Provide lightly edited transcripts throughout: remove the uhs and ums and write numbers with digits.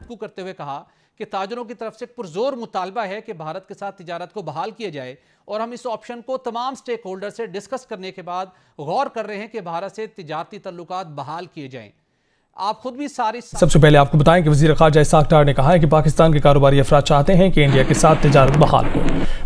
گفتگو کرتے ہوئے کہا کہ تاجروں کی طرف سے پرزور مطالبہ ہے کہ بھارت کے ساتھ تجارت کو بحال کیا جائے اور ہم اس آپشن کو تمام سٹیک ہولڈر سے ڈسکس کرنے کے بعد غور کر رہے ہیں کہ بھارت سے تجارتی تعلقات بحال کیے جائیں. آپ خود بھی سب سے پہلے آپ کو بتائیں کہ وزیر خارجہ اسحاق ڈار نے کہا ہے کہ پاکستان کے کاروباری افراد چاہتے ہیں کہ انڈیا کے ساتھ تجارت بحال ہو.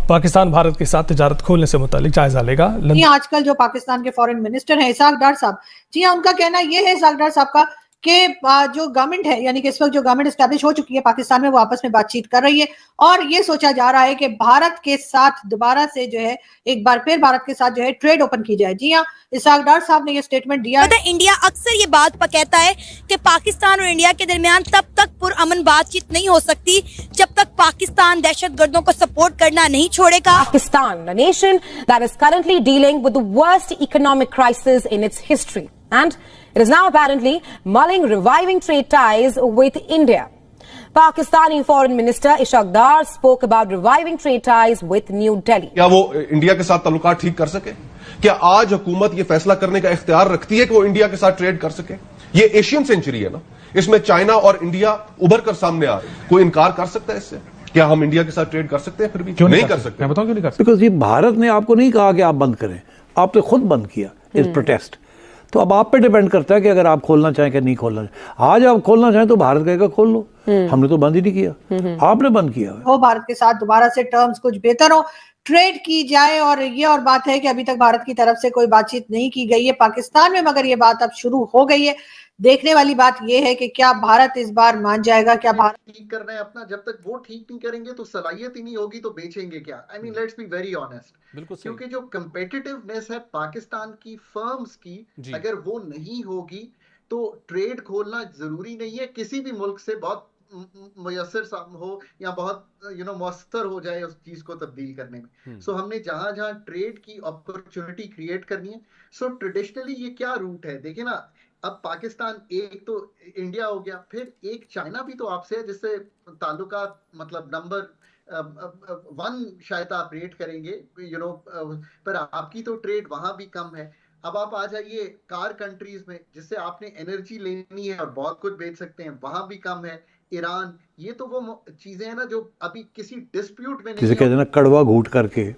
پاکستان بھارت کے ساتھ تجارت کھولنے سے متعلق جائزہ لے گا. آج کل جو پاکستان کے فارن منسٹر ہیں اسحاق ڈار صاحب, جی ہاں, ان کا کہنا یہ ہے اسحاق ڈار صاحب کا کہ جو گورنمنٹ ہے, یعنی کہ اس وقت جو گورنمنٹ اسٹیبلش ہو چکی ہے پاکستان میں, وہ آپس میں بات چیت کر رہی ہے اور یہ سوچا جا رہا ہے کہ بھارت کے ساتھ دوبارہ سے جو ہے ایک بار پھر بھارت کے ساتھ جو ہے ٹریڈ اوپن کی جائے. جی ہاں, اسحاق ڈار صاحب نے یہ سٹیٹمنٹ دیا. انڈیا اکثر یہ بات کہتا ہے کہ پاکستان اور انڈیا کے درمیان تب تک پرامن بات چیت نہیں ہو سکتی جب تک پاکستان دہشت گردوں کو سپورٹ کرنا نہیں چھوڑے گا. Pakistan, a nation that is currently dealing with the worst economic crisis in its history, and it is now apparently mulling reviving trade ties with India. Pakistani Foreign Minister Ishaq Dar spoke about reviving trade ties with New Delhi. کیا وہ India کے ساتھ تعلقات ٹھیک کر سکے؟ کیا آج حکومت یہ فیصلہ کرنے کا اختیار رکھتی ہے کہ وہ انڈیا کے ساتھ ٹریڈ کر سکے؟ یہ ایشین سینچری ہے نا, اس میں چائنا اور انڈیا ابھر کر سامنے آ رہے ہیں. کوئی انکار کر سکتا ہے اس سے؟ کیا ہم انڈیا کے ساتھ ٹریڈ کر سکتے ہیں؟ پھر بھی نہیں کر سکتے. میں بتاؤں کیوں نہیں کر سکتے؟ بیکاز یہ بھارت نے آپ کو نہیں کہا کہ آپ بند کریں, آپ نے خود بند کیا اس پروٹیسٹ. تو اب آپ پہ ڈیپینڈ کرتا ہے کہ اگر آپ کھولنا چاہیں کہ نہیں کھولنا چاہیں. آج آپ کھولنا چاہیں تو بھارت کہے گا کھول لو, ہم نے تو بند ہی نہیں کیا, آپ نے بند کیا ہے. بھارت کے ساتھ دوبارہ سے ٹرمز کچھ بہتر ہو, ٹریڈ کی جائے, اور یہ اور بات ہے کہ ابھی تک بھارت کی طرف سے کوئی بات چیت نہیں کی گئی ہے پاکستان میں, مگر یہ بات اب شروع ہو گئی ہے. دیکھنے والی بات یہ ہے کہ کیا بھارت اس بار مان جائے گا, کیا بھارت ٹھیک کرنا ہے اپنا. جب تک وہ ٹھیک نہیں کریں گے تو صلاحیت ہی نہیں ہوگی تو بیچیں گے کیا؟ آئی مین لیٹس بی ویری آنیسٹ. کیونکہ جو کمپیٹیٹیونیس ہے پاکستان کی فرمز کی, اگر وہ نہیں ہوگی تو ٹریڈ کھولنا ضروری نہیں ہے کسی بھی ملک سے بہت میسر ہو یا بہت مؤثر ہو جائے اس چیز کو تبدیل کرنے میں. سو ہم نے جہاں جہاں ٹریڈ کی اپرچونٹی کریٹ کرنی ہے. سو ٹریڈیشنلی یہ کیا روٹ ہے دیکھیں نا, اب پاکستان ایک تو انڈیا ہو گیا, پھر ایک چائنا بھی تو آپ سے ہے جس سے تعلقات مطلب نمبر 1 شاید آپ ریٹ کریں گے پر آپ کی تو ٹریڈ وہاں بھی کم ہے. اب آپ آ جائیے کار کنٹریز میں جس سے آپ نے انرجی لینی ہے اور بہت کچھ بیچ سکتے ہیں, وہاں بھی کم ہے. ایران, یہ تو وہ چیزیں ہیں نا جو ابھی کسی ڈسپیوٹ میں نہیں, جسے کہتے ہیں نا کڑوا گھونٹ کر کے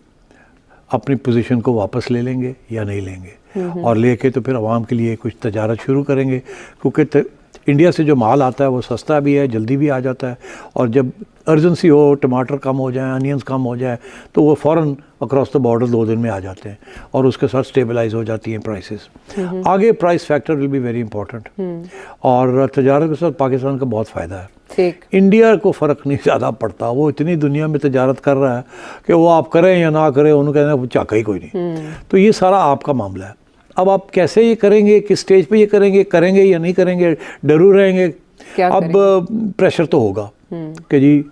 اپنی پوزیشن کو واپس لے لیں گے یا نہیں لیں گے, اور لے کے تو پھر عوام کے لیے کچھ تجارت شروع کریں گے. کیونکہ انڈیا سے جو مال آتا ہے وہ سستا بھی ہے, جلدی بھی آ جاتا ہے, اور جب ارجنسی ہو, ٹماٹر کم ہو جائیں, انینز کم ہو جائے, تو وہ فوراً اکراس دا بارڈر 2 دن میں آ جاتے ہیں اور اس کے ساتھ سٹیبلائز ہو جاتی ہیں پرائسز. آگے price factor will be very important, اور تجارت کے ساتھ پاکستان کا بہت فائدہ ہے. انڈیا کو فرق نہیں زیادہ پڑتا, وہ اتنی دنیا میں تجارت کر رہا ہے کہ وہ آپ کریں یا نہ کریں, انہوں کہنا وہ چاکا ہی کوئی نہیں. تو یہ سارا آپ کا معاملہ ہے. اب آپ کیسے یہ کریں گے, کس سٹیج پہ یہ کریں گے یا نہیں کریں گے, ڈرو رہیں گے. اب پریشر تو ہوگا کہ جی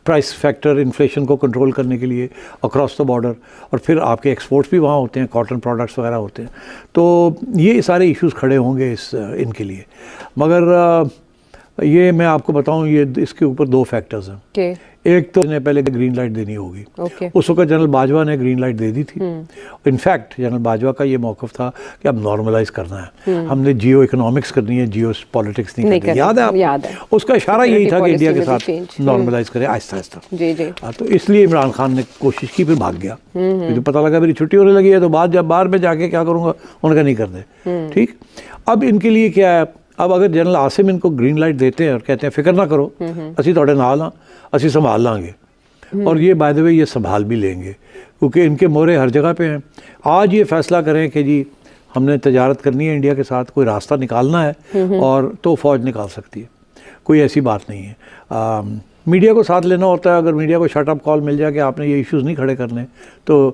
پرائس فیکٹر انفلیشن کو کنٹرول کرنے کے لیے اکراس دا بارڈر, اور پھر آپ کے ایکسپورٹس بھی وہاں ہوتے ہیں, کاٹن پروڈکٹس وغیرہ ہوتے ہیں, تو یہ سارے ایشوز کھڑے ہوں گے ان کے لیے. مگر یہ میں آپ کو بتاؤں, یہ اس کے اوپر 2 فیکٹرز ہیں. ایک تو نے پہلے گرین لائٹ دینی ہوگی, اس وقت جنرل باجوہ نے گرین لائٹ دے دی تھی. انفیکٹ جنرل باجوہ کا یہ موقف تھا کہ اب نارملائز کرنا ہے, ہم نے جیو اکنامکس کرنی ہے, جیو پالیٹکس نہیں کرنی. یاد ہے آپ, اس کا اشارہ یہی تھا کہ انڈیا کے ساتھ نارملائز کرے آہستہ آہستہ. تو اس لیے عمران خان نے کوشش کی, پھر بھاگ گیا. مجھے پتہ لگا میری چھٹی ہونے لگی ہے تو بعد جب باہر میں جا کے کیا کروں گا, انہوں نے کہا نہیں کر دے. ٹھیک, اب ان کے لیے کیا ہے, اب اگر جنرل عاصم ان کو گرین لائٹ دیتے ہیں اور کہتے ہیں فکر نہ کرو, اسی تھوڑے نال ہاں, اسی سنبھال لیں گے, اور یہ بائی دی وے یہ سنبھال بھی لیں گے کیونکہ ان کے مورے ہر جگہ پہ ہیں. آج یہ فیصلہ کریں کہ جی ہم نے تجارت کرنی ہے انڈیا کے ساتھ, کوئی راستہ نکالنا ہے, اور تو فوج نکال سکتی ہے, کوئی ایسی بات نہیں ہے. میڈیا کو ساتھ لینا ہوتا ہے, اگر میڈیا کو شٹ اپ کال مل جائے کہ آپ نے یہ ایشوز نہیں کھڑے کرنے تو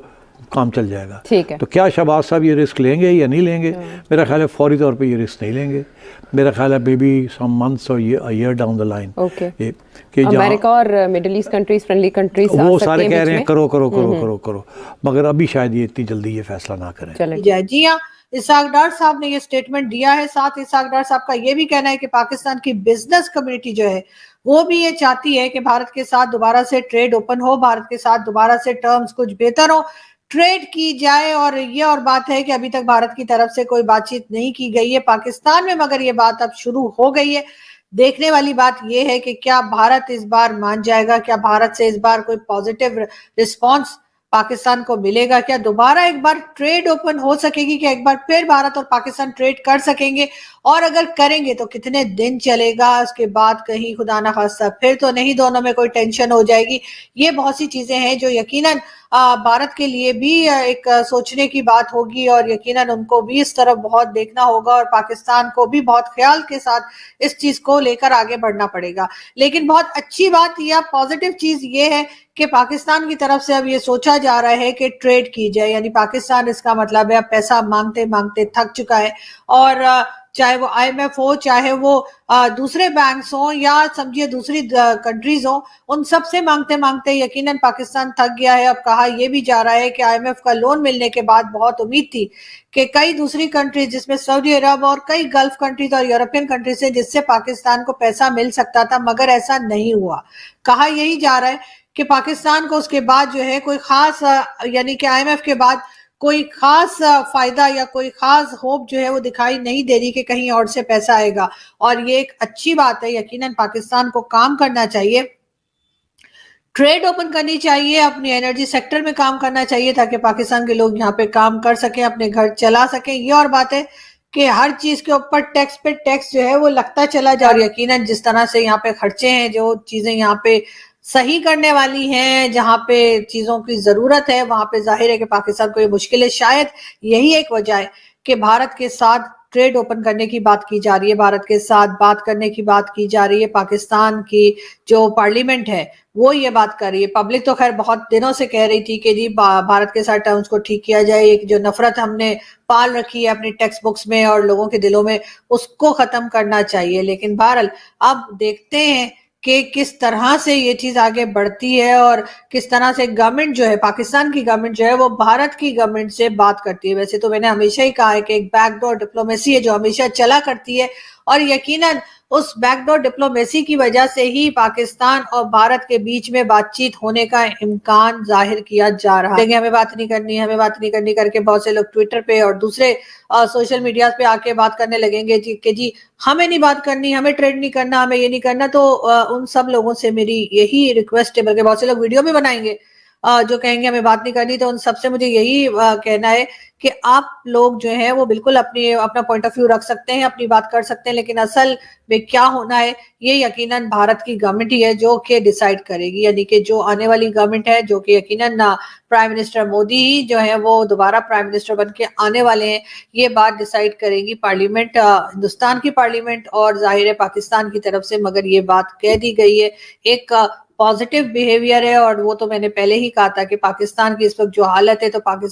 کام چل جائے گا. تو کیا شہباز صاحب یہ رسک لیں گے یا نہیں لیں گے؟ میرا خیال ہے فوری طور پہ یہ رسک نہیں لیں گے. میرا خیال ہے بیبی سم منتھس اور ایئر ڈاؤن دا لائن کہ امریکہ اور middle east countries, friendly countries, وہ سارے کہہ رہے ہیں کرو کرو کرو کرو کرو, مگر ابھی شاید یہ اتنی جلدی یہ فیصلہ نہ کریں. جی ہاں, اسحاق ڈار صاحب نے یہ سٹیٹمنٹ دیا ہے. ساتھ اسحاق ڈار صاحب کا یہ بھی کہنا ہے کہ پاکستان کی بزنس کمیونٹی جو ہے وہ بھی یہ چاہتی ہے کہ بھارت کے ساتھ دوبارہ سے ٹریڈ اوپن ہو, بھارت کے ساتھ دوبارہ سے ٹرمز کچھ بہتر ہو, ٹریڈ کی جائے. اور یہ اور بات ہے کہ ابھی تک بھارت کی طرف سے کوئی بات چیت نہیں کی گئی ہے پاکستان میں, مگر یہ بات اب شروع ہو گئی ہے. دیکھنے والی بات یہ ہے کہ کیا بھارت اس بار مان جائے گا, کیا بھارت سے اس بار کوئی پازیٹیو رسپانس پاکستان کو ملے گا, کیا دوبارہ ایک بار ٹریڈ اوپن ہو سکے گی, کیا ایک بار پھر بھارت اور پاکستان ٹریڈ کر سکیں گے, اور اگر کریں گے تو کتنے دن چلے گا, اس کے بعد کہیں خدا نہ خواستہ پھر تو نہیں دونوں میں کوئی ٹینشن ہو جائے گی. یہ بہت سی چیزیں ہیں جو یقیناً بھارت کے لیے بھی ایک سوچنے کی بات ہوگی, اور یقیناً ان کو بھی اس طرف بہت دیکھنا ہوگا, اور پاکستان کو بھی بہت خیال کے ساتھ اس چیز کو لے کر آگے بڑھنا پڑے گا. لیکن بہت اچھی بات یا پازیٹیو چیز یہ ہے کہ پاکستان کی طرف سے اب یہ سوچا جا رہا ہے کہ ٹریڈ کی جائے, یعنی پاکستان اس کا مطلب ہے اب پیسہ مانگتے مانگتے تھک چکا ہے, اور چاہے وہ آئی ایم ایف ہو, چاہے وہ دوسرے بینکس ہوں, یا سمجھیے دوسری کنٹریز ہوں, ان سب سے مانگتے مانگتے یقیناً پاکستان تھک گیا ہے. اب کہا یہ بھی جا رہا ہے کہ آئی ایم ایف کا لون ملنے کے بعد بہت امید تھی کہ کئی دوسری کنٹریز جس میں سعودی عرب اور کئی گلف کنٹریز اور یورپین کنٹریز ہیں جس سے پاکستان کو پیسہ مل سکتا تھا, مگر ایسا نہیں ہوا. کہا یہی جا رہا ہے کہ پاکستان کو اس کے بعد جو ہے کوئی خاص, یعنی کہ آئی ایم ایف کے بعد کوئی خاص فائدہ یا کوئی خاص ہوپ جو ہے وہ دکھائی نہیں دے رہی کہ کہیں اور سے پیسہ آئے گا, اور یہ ایک اچھی بات ہے. یقیناً پاکستان کو کام کرنا چاہیے, ٹریڈ اوپن کرنی چاہیے, اپنی انرجی سیکٹر میں کام کرنا چاہیے تاکہ پاکستان کے لوگ یہاں پہ کام کر سکیں, اپنے گھر چلا سکیں. یہ اور بات ہے کہ ہر چیز کے اوپر ٹیکس پہ ٹیکس جو ہے وہ لگتا چلا جا رہا ہے. یقیناً جس طرح سے یہاں پہ خرچے ہیں, جو چیزیں یہاں پہ صحیح کرنے والی ہیں, جہاں پہ چیزوں کی ضرورت ہے, وہاں پہ ظاہر ہے کہ پاکستان کو یہ مشکل ہے. شاید یہی ایک وجہ ہے کہ بھارت کے ساتھ ٹریڈ اوپن کرنے کی بات کی جا رہی ہے, بھارت کے ساتھ بات کرنے کی بات کی جا رہی ہے. پاکستان کی جو پارلیمنٹ ہے وہ یہ بات کر رہی ہے. پبلک تو خیر بہت دنوں سے کہہ رہی تھی کہ جی بھارت کے ساتھ ٹرمز کو ٹھیک کیا جائے, ایک جو نفرت ہم نے پال رکھی ہے اپنی ٹیکسٹ بکس میں اور لوگوں کے دلوں میں, اس کو ختم کرنا چاہیے. لیکن بہرحال اب دیکھتے ہیں کہ کس طرح سے یہ چیز آگے بڑھتی ہے, اور کس طرح سے گورنمنٹ جو ہے, پاکستان کی گورنمنٹ جو ہے وہ بھارت کی گورنمنٹ سے بات کرتی ہے. ویسے تو میں نے ہمیشہ ہی کہا ہے کہ ایک بیک ڈور ڈپلومیسی ہے جو ہمیشہ چلا کرتی ہے, اور یقیناً اس بیک ڈور ڈپلومیسی کی وجہ سے ہی پاکستان اور بھارت کے بیچ میں بات چیت ہونے کا امکان ظاہر کیا جا رہا ہے. ہمیں بات نہیں کرنی, ہمیں بات نہیں کرنی کر کے بہت سے لوگ ٹویٹر پہ اور دوسرے سوشل میڈیا پہ آ کے بات کرنے لگیں گے کہ جی ہمیں نہیں بات کرنی, ہمیں ٹریڈ نہیں کرنا, ہمیں یہ نہیں کرنا. تو ان سب لوگوں سے میری یہی ریکویسٹ ہے, بلکہ بہت سے لوگ ویڈیو بھی بنائیں گے جو کہیں گے ہمیں بات نہیں کرنی, تو ان سب سے مجھے یہی کہنا ہے کہ آپ لوگ جو ہیں وہ بالکل اپنا پوائنٹ آف ویو رکھ سکتے ہیں, اپنی بات کر سکتے ہیں, لیکن اصل میں کیا ہونا ہے یہ یقیناً بھارت کی گورنمنٹ ہی ہے جو کہ ڈیسائیڈ کرے گی. یعنی کہ جو آنے والی گورنمنٹ ہے, جو کہ یقیناً پرائم منسٹر مودی ہی جو ہے وہ دوبارہ پرائم منسٹر بن کے آنے والے ہیں, یہ بات ڈیسائیڈ کرے گی پارلیمنٹ, ہندوستان کی پارلیمنٹ, اور ظاہر ہے پاکستان کی طرف سے. مگر یہ بات کہہ دی گئی ہے, ایک پازیٹیو بیہیویئر ہے, اور وہ تو میں نے پہلے ہی کہا تھا کہ پاکستان کی اس وقت جو حالت ہے, تو پاکستان